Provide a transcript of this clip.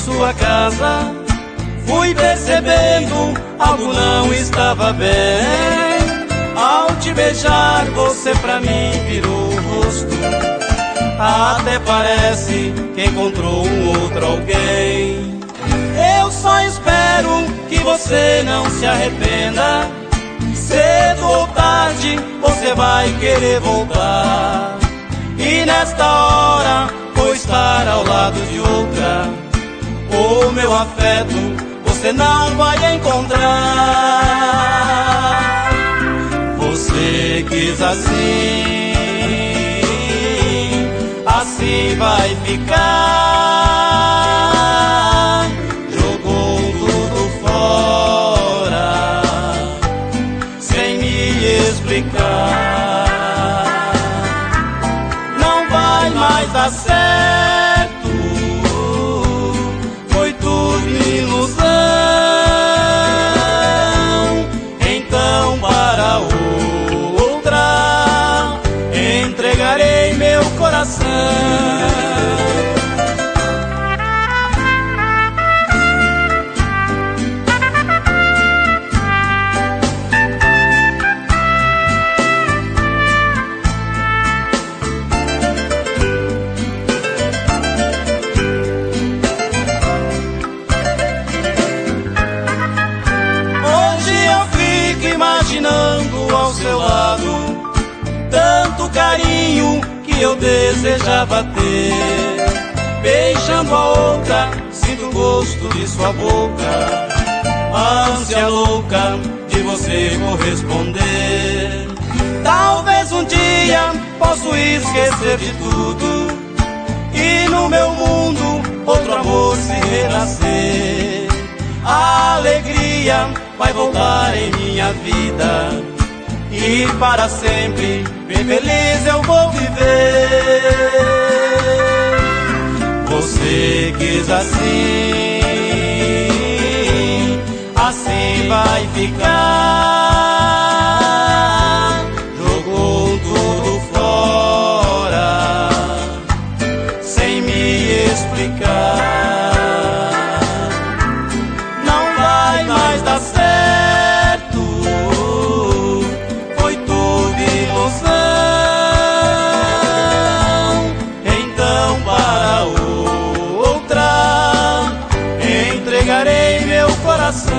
sua casa, fui percebendo algo não estava bem. Ao te beijar, você pra mim virou o rosto. Até parece que encontrou um outro alguém. Eu só espero que você não se arrependa. Cedo ou tarde você vai querer voltar. E nesta hora vou estar ao lado de outra. O meu afeto você não vai encontrar. Você quis assim, assim vai ficar. Jogou tudo fora, sem me explicar. Não vai mais dar certo, foi tudo ilusão. Então para outra entregarei meu coração. Imaginando ao seu lado tanto carinho que eu desejava ter. Beijando a outra, sinto o gosto de sua boca, a ânsia louca de você corresponder. Talvez um dia possa esquecer de tudo e no meu mundo outro amor se renascer. A alegria vai voltar em minha vida e para sempre bem feliz eu vou viver. Você quis assim, assim vai ficar. Jogou tudo fora, sem me explicar. Mas dá certo, foi tudo ilusão. Então para outra entregarei meu coração.